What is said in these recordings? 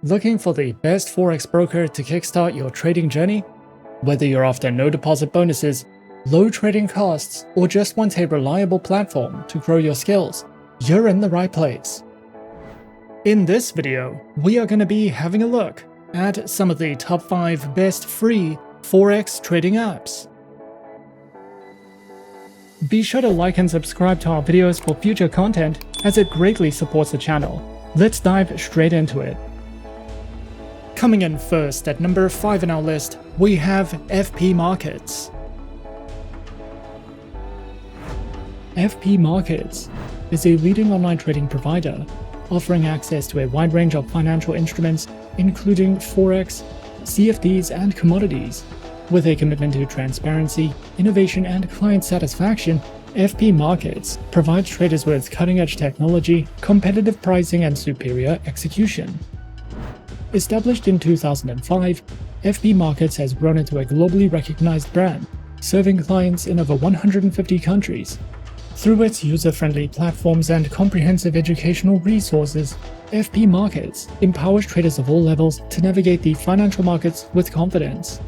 Looking for the best Forex broker to kickstart your trading journey? Whether you're after no deposit bonuses, low trading costs, or just want a reliable platform to grow your skills, you're in the right place. In this video, we are going to be having a look at some of the top 5 best free Forex trading apps. Be sure to like and subscribe to our videos for future content, as it greatly supports the channel. Let's dive straight into it. Coming in first at number 5 in our list, we have FP Markets. FP Markets is a leading online trading provider, offering access to a wide range of financial instruments, including Forex, CFDs, and commodities. With a commitment to transparency, innovation, and client satisfaction, FP Markets provides traders with cutting-edge technology, competitive pricing, and superior execution. Established in 2005, FP Markets has grown into a globally recognized brand, serving clients in over 150 countries. Through its user-friendly platforms and comprehensive educational resources, FP Markets empowers traders of all levels to navigate the financial markets with confidence.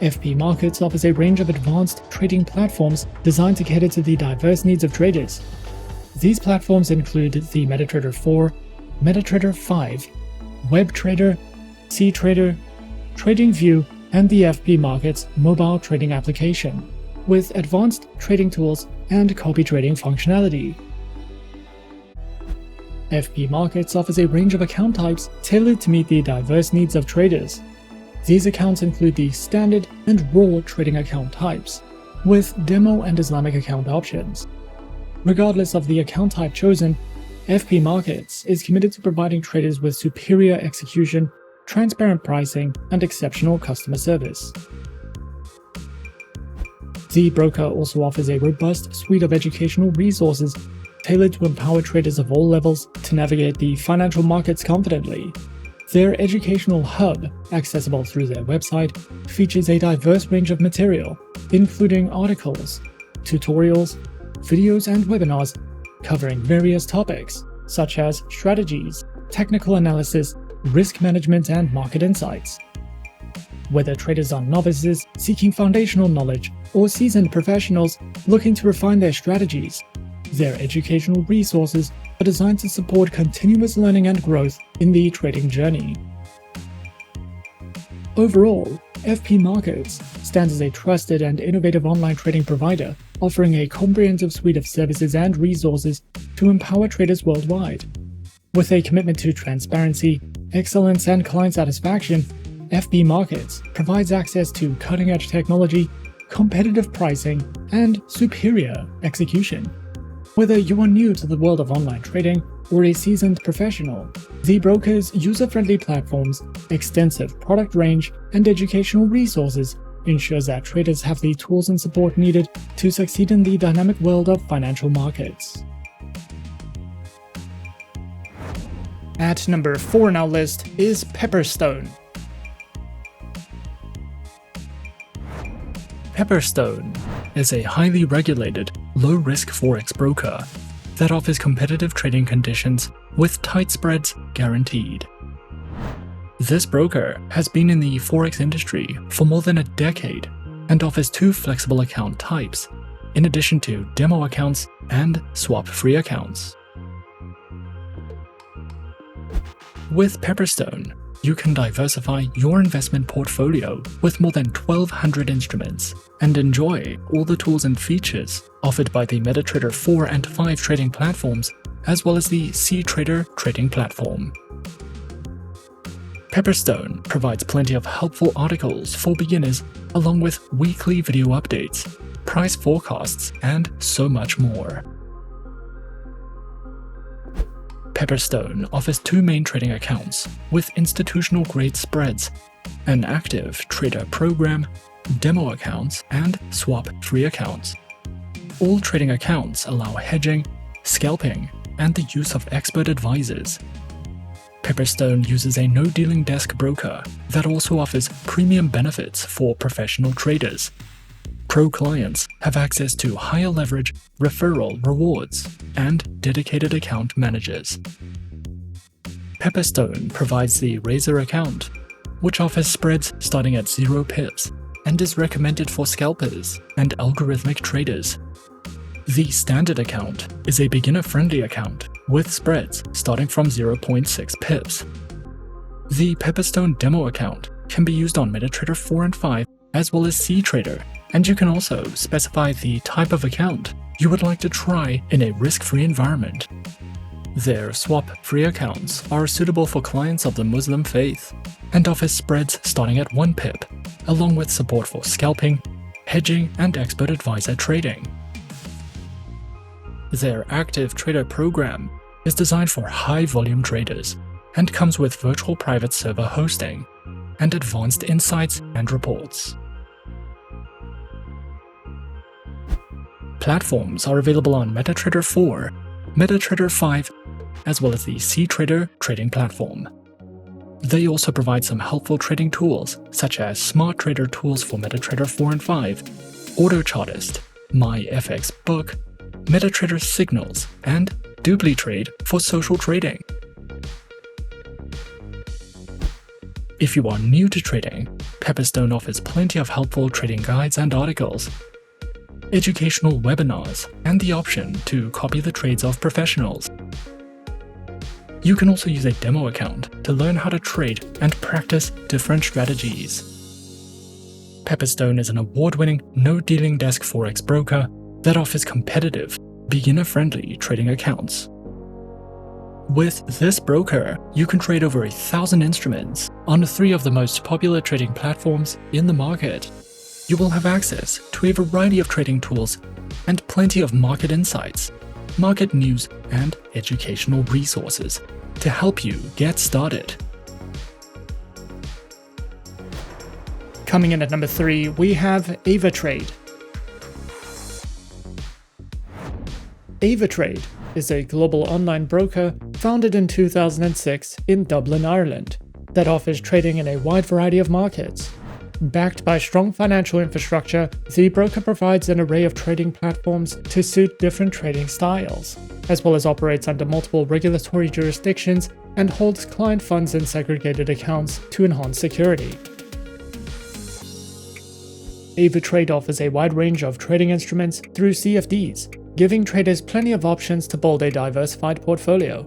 FP Markets offers a range of advanced trading platforms designed to cater to the diverse needs of traders. These platforms include the MetaTrader 4, MetaTrader 5, WebTrader, CTrader, TradingView, and the FP Markets mobile trading application, with advanced trading tools and copy trading functionality. FP Markets offers a range of account types tailored to meet the diverse needs of traders. These accounts include the standard and raw trading account types, with demo and Islamic account options. Regardless of the account type chosen, FP Markets is committed to providing traders with superior execution, transparent pricing, and exceptional customer service. The broker also offers a robust suite of educational resources tailored to empower traders of all levels to navigate the financial markets confidently. Their educational hub, accessible through their website, features a diverse range of material, including articles, tutorials, videos, and webinars covering various topics such as strategies, technical analysis, risk management, and market insights. Whether traders are novices seeking foundational knowledge or seasoned professionals looking to refine their strategies, their educational resources are designed to support continuous learning and growth in the trading journey. Overall, FP Markets stands as a trusted and innovative online trading provider, offering a comprehensive suite of services and resources to empower traders worldwide. With a commitment to transparency, excellence, and client satisfaction, FP Markets provides access to cutting-edge technology, competitive pricing, and superior execution. Whether you are new to the world of online trading or a seasoned professional, the broker's user-friendly platforms, extensive product range, and educational resources ensures that traders have the tools and support needed to succeed in the dynamic world of financial markets. At number 4 in our list is Pepperstone. Pepperstone is a highly regulated, low-risk Forex broker that offers competitive trading conditions with tight spreads guaranteed. This broker has been in the Forex industry for more than a decade and offers 2 flexible account types, in addition to demo accounts and swap-free accounts. With Pepperstone, you can diversify your investment portfolio with more than 1,200 instruments and enjoy all the tools and features offered by the MetaTrader 4 and 5 trading platforms, as well as the CTrader trading platform. Pepperstone provides plenty of helpful articles for beginners, along with weekly video updates, price forecasts, and so much more. Pepperstone offers 2 main trading accounts with institutional-grade spreads, an active trader program, demo accounts, and swap-free accounts. All trading accounts allow hedging, scalping, and the use of expert advisors. Pepperstone uses a no-dealing desk broker that also offers premium benefits for professional traders. Pro clients have access to higher leverage, referral rewards, and dedicated account managers. Pepperstone provides the Razor account, which offers spreads starting at 0 pips and is recommended for scalpers and algorithmic traders. The Standard account is a beginner-friendly account with spreads starting from 0.6 pips. The Pepperstone demo account can be used on MetaTrader 4 and 5 as well as CTrader, and you can also specify the type of account you would like to try in a risk-free environment. Their swap-free accounts are suitable for clients of the Muslim faith and offer spreads starting at 1 pip, along with support for scalping, hedging, and expert advisor trading. Their Active Trader program is designed for high-volume traders and comes with virtual private server hosting and advanced insights and reports. Platforms are available on MetaTrader 4, MetaTrader 5, as well as the CTrader trading platform. They also provide some helpful trading tools such as Smart Trader tools for MetaTrader 4 and 5, AutoChartist, MyFXBook, MetaTrader Signals, and DupliTrade for social trading. If you are new to trading, Pepperstone offers plenty of helpful trading guides and articles, educational webinars, and the option to copy the trades of professionals. You can also use a demo account to learn how to trade and practice different strategies. Pepperstone is an award-winning no-dealing desk Forex broker that offers competitive, beginner-friendly trading accounts. With this broker, you can trade over 1,000 instruments on 3 of the most popular trading platforms in the market. You will have access to a variety of trading tools and plenty of market insights, market news, and educational resources to help you get started. Coming in at number 3, we have Avatrade. Avatrade is a global online broker founded in 2006 in Dublin, Ireland, that offers trading in a wide variety of markets. Backed by strong financial infrastructure, the broker provides an array of trading platforms to suit different trading styles, as well as operates under multiple regulatory jurisdictions and holds client funds in segregated accounts to enhance security. Avatrade offers a wide range of trading instruments through CFDs, giving traders plenty of options to build a diversified portfolio.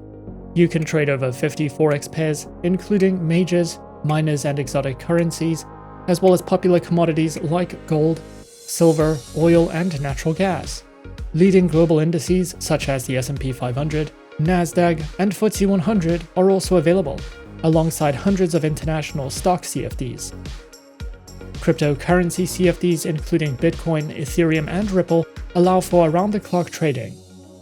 You can trade over 50 Forex pairs, including majors, minors, and exotic currencies, as well as popular commodities like gold, silver, oil, and natural gas. Leading global indices such as the S&P 500, Nasdaq, and FTSE 100 are also available, alongside hundreds of international stock CFDs. Cryptocurrency CFDs including Bitcoin, Ethereum, and Ripple allow for around-the-clock trading.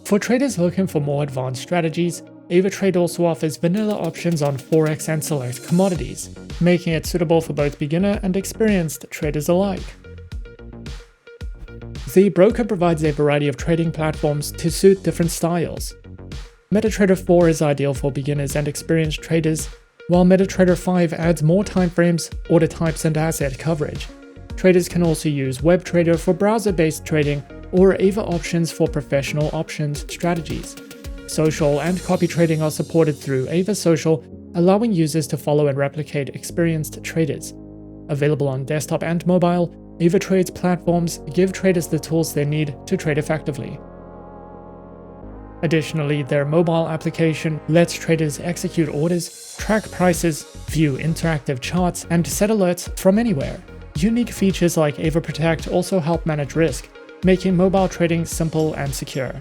For traders looking for more advanced strategies, Avatrade also offers vanilla options on Forex and select commodities, making it suitable for both beginner and experienced traders alike. The broker provides a variety of trading platforms to suit different styles. MetaTrader 4 is ideal for beginners and experienced traders, while MetaTrader 5 adds more timeframes, order types, and asset coverage. Traders can also use WebTrader for browser-based trading or Ava options for professional options strategies. Social and copy trading are supported through Ava Social, allowing users to follow and replicate experienced traders. Available on desktop and mobile, Avatrade's platforms give traders the tools they need to trade effectively. Additionally, their mobile application lets traders execute orders, track prices, view interactive charts, and set alerts from anywhere. Unique features like Ava Protect also help manage risk, making mobile trading simple and secure.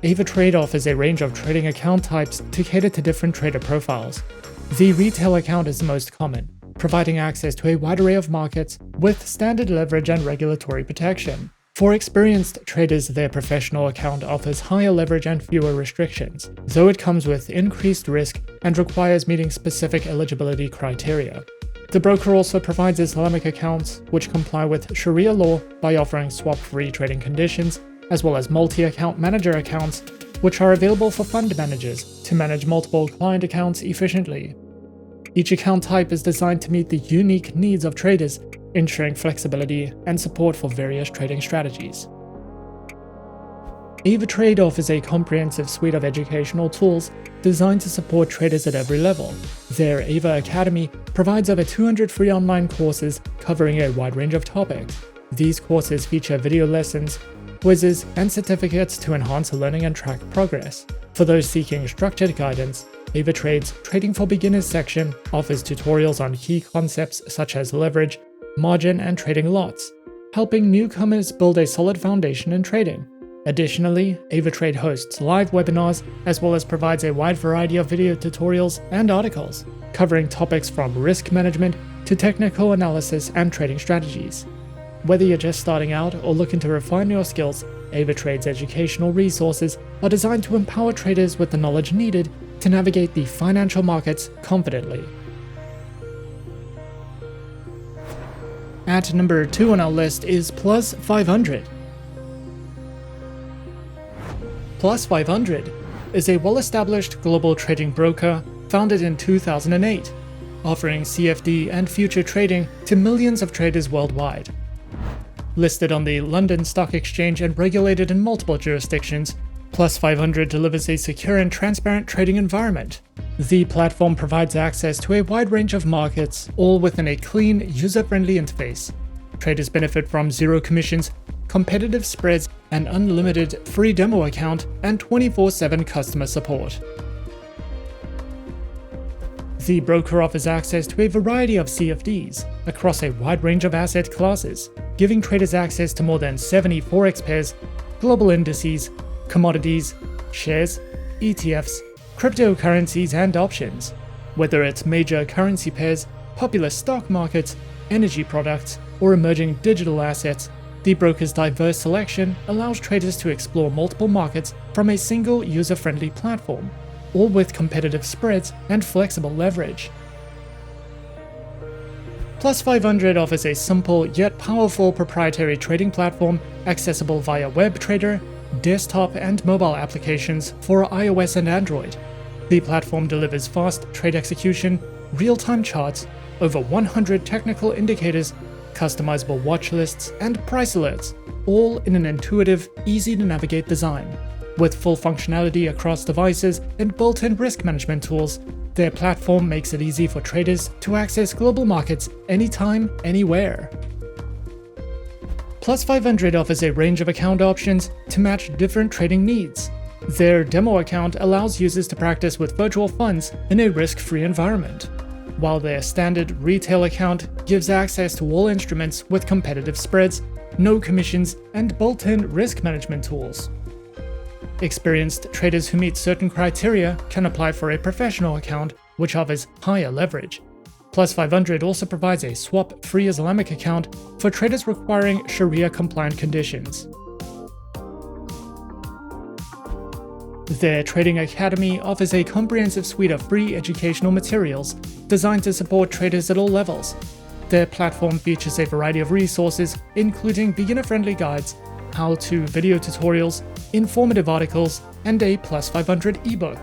Avatrade offers a range of trading account types to cater to different trader profiles. The retail account is the most common, providing access to a wide array of markets with standard leverage and regulatory protection. For experienced traders, their professional account offers higher leverage and fewer restrictions, though it comes with increased risk and requires meeting specific eligibility criteria. The broker also provides Islamic accounts, which comply with Sharia law by offering swap-free trading conditions, as well as multi-account manager accounts, which are available for fund managers to manage multiple client accounts efficiently. Each account type is designed to meet the unique needs of traders, ensuring flexibility and support for various trading strategies. Avatrade offers a comprehensive suite of educational tools designed to support traders at every level. Their Ava Academy provides over 200 free online courses covering a wide range of topics. These courses feature video lessons, quizzes, and certificates to enhance learning and track progress. For those seeking structured guidance, Avatrade's Trading for Beginners section offers tutorials on key concepts such as leverage, margin, and trading lots, helping newcomers build a solid foundation in trading. Additionally, Avatrade hosts live webinars as well as provides a wide variety of video tutorials and articles, covering topics from risk management to technical analysis and trading strategies. Whether you're just starting out or looking to refine your skills, Avatrade's educational resources are designed to empower traders with the knowledge needed to navigate the financial markets confidently. At number 2 on our list is Plus 500. Plus 500 is a well-established global trading broker founded in 2008, offering CFD and future trading to millions of traders worldwide. Listed on the London Stock Exchange and regulated in multiple jurisdictions, Plus 500 delivers a secure and transparent trading environment. The platform provides access to a wide range of markets, all within a clean, user-friendly interface. Traders benefit from zero commissions, competitive spreads, an unlimited free demo account, and 24/7 customer support. The broker offers access to a variety of CFDs across a wide range of asset classes, giving traders access to more than 70 Forex pairs, global indices, commodities, shares, ETFs, cryptocurrencies, and options. Whether it's major currency pairs, popular stock markets, energy products, or emerging digital assets, the broker's diverse selection allows traders to explore multiple markets from a single user-friendly platform, all with competitive spreads and flexible leverage. Plus 500 offers a simple yet powerful proprietary trading platform accessible via WebTrader, desktop and mobile applications for iOS and Android. The platform delivers fast trade execution, real-time charts, over 100 technical indicators, customizable watch lists, and price alerts, all in an intuitive, easy-to-navigate design. With full functionality across devices and built-in risk management tools, their platform makes it easy for traders to access global markets anytime, anywhere. Plus 500 offers a range of account options to match different trading needs. Their demo account allows users to practice with virtual funds in a risk-free environment, while their standard retail account gives access to all instruments with competitive spreads, no commissions, and built-in risk management tools. Experienced traders who meet certain criteria can apply for a professional account, which offers higher leverage. Plus 500 also provides a swap-free Islamic account for traders requiring Sharia-compliant conditions. Their Trading Academy offers a comprehensive suite of free educational materials designed to support traders at all levels. Their platform features a variety of resources, including beginner-friendly guides, how-to video tutorials, informative articles, and a Plus 500 ebook.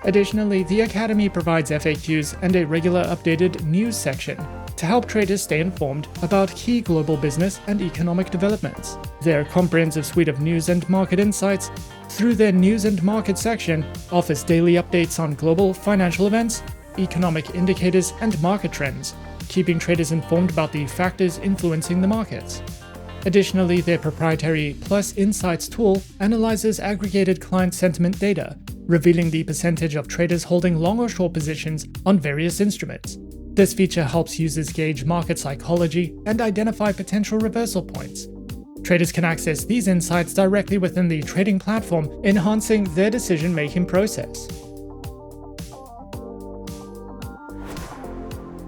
Additionally, the Academy provides FAQs and a regular updated news section to help traders stay informed about key global business and economic developments. Their comprehensive suite of news and market insights through their News and Market section offers daily updates on global financial events, economic indicators, and market trends, keeping traders informed about the factors influencing the markets. Additionally, their proprietary Plus Insights tool analyzes aggregated client sentiment data, revealing the percentage of traders holding long or short positions on various instruments. This feature helps users gauge market psychology and identify potential reversal points. Traders can access these insights directly within the trading platform, enhancing their decision-making process.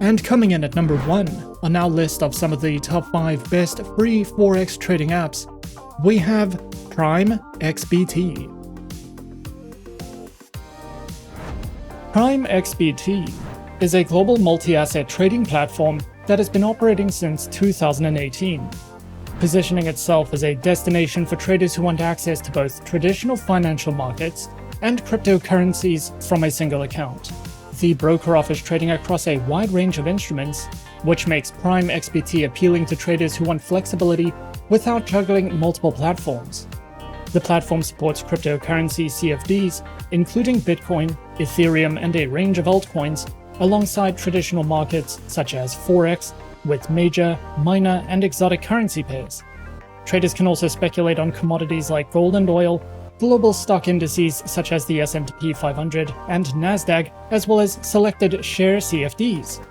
And coming in at number 1 on our list of some of the top 5 best free Forex trading apps, we have Prime XBT. Prime XBT is a global multi-asset trading platform that has been operating since 2018, positioning itself as a destination for traders who want access to both traditional financial markets and cryptocurrencies from a single account. The broker offers trading across a wide range of instruments, which makes Prime XBT appealing to traders who want flexibility without juggling multiple platforms. The platform supports cryptocurrency CFDs, including Bitcoin, Ethereum, and a range of altcoins, alongside traditional markets such as Forex, with major, minor, and exotic currency pairs. Traders can also speculate on commodities like gold and oil, global stock indices such as the S&P 500 and Nasdaq, as well as selected share CFDs.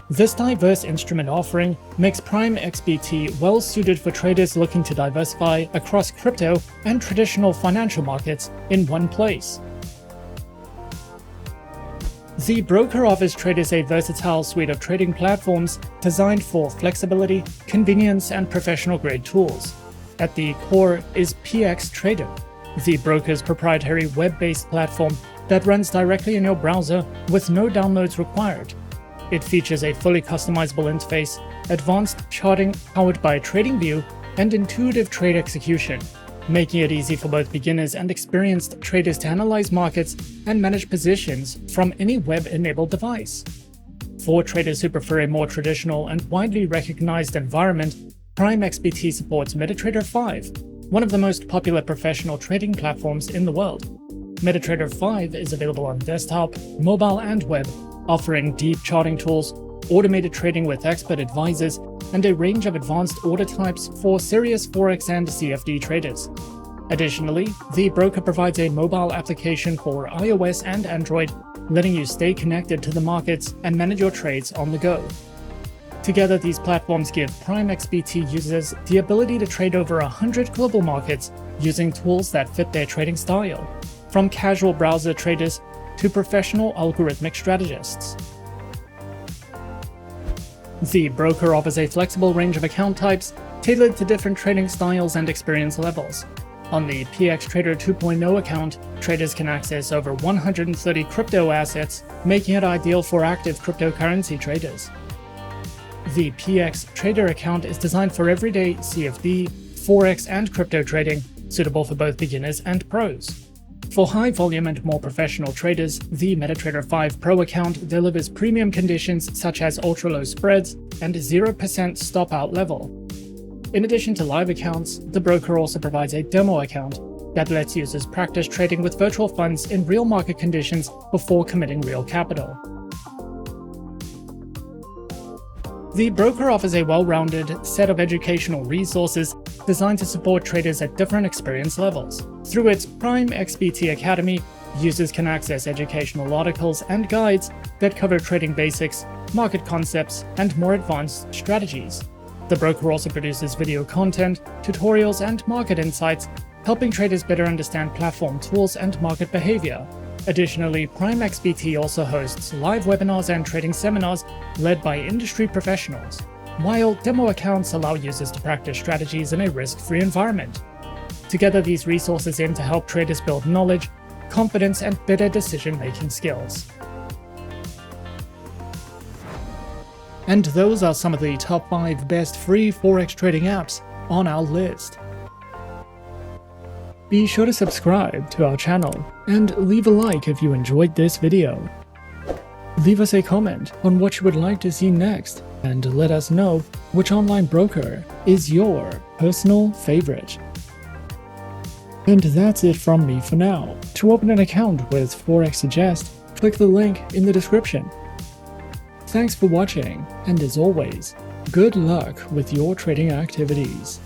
This diverse instrument offering makes Prime XBT well suited for traders looking to diversify across crypto and traditional financial markets in one place. The broker offers traders a versatile suite of trading platforms designed for flexibility, convenience, and professional-grade tools. At the core is PX Trader, the broker's proprietary web-based platform that runs directly in your browser with no downloads required. It features a fully customizable interface, advanced charting powered by TradingView, and intuitive trade execution, making it easy for both beginners and experienced traders to analyze markets and manage positions from any web-enabled device. For traders who prefer a more traditional and widely recognized environment, Prime XBT supports MetaTrader 5, one of the most popular professional trading platforms in the world. MetaTrader 5 is available on desktop, mobile, and web, offering deep charting tools, automated trading with expert advisors, and a range of advanced order types for serious Forex and CFD traders. Additionally, the broker provides a mobile application for iOS and Android, letting you stay connected to the markets and manage your trades on the go. Together, these platforms give Prime XBT users the ability to trade over 100 global markets using tools that fit their trading style, from casual browser traders to professional algorithmic strategists. The broker offers a flexible range of account types tailored to different trading styles and experience levels. On the PX Trader 2.0 account, traders can access over 130 crypto assets, making it ideal for active cryptocurrency traders. The PX Trader account is designed for everyday CFD, Forex, and crypto trading, suitable for both beginners and pros. For high volume and more professional traders, the MetaTrader 5 Pro account delivers premium conditions such as ultra-low spreads and 0% stop-out level. In addition to live accounts, the broker also provides a demo account that lets users practice trading with virtual funds in real market conditions before committing real capital. The broker offers a well-rounded set of educational resources designed to support traders at different experience levels. Through its Prime XBT Academy, users can access educational articles and guides that cover trading basics, market concepts, and more advanced strategies. The broker also produces video content, tutorials, and market insights, helping traders better understand platform tools and market behavior. Additionally, Prime XBT also hosts live webinars and trading seminars led by industry professionals, while demo accounts allow users to practice strategies in a risk-free environment. Together, these resources aim to help traders build knowledge, confidence, and better decision-making skills. And those are some of the top 5 best free Forex trading apps on our list. Be sure to subscribe to our channel and leave a like if you enjoyed this video. Leave us a comment on what you would like to see next and let us know which online broker is your personal favorite. And that's it from me for now. To open an account with Forexsuggest, click the link in the description. Thanks for watching, and as always, good luck with your trading activities.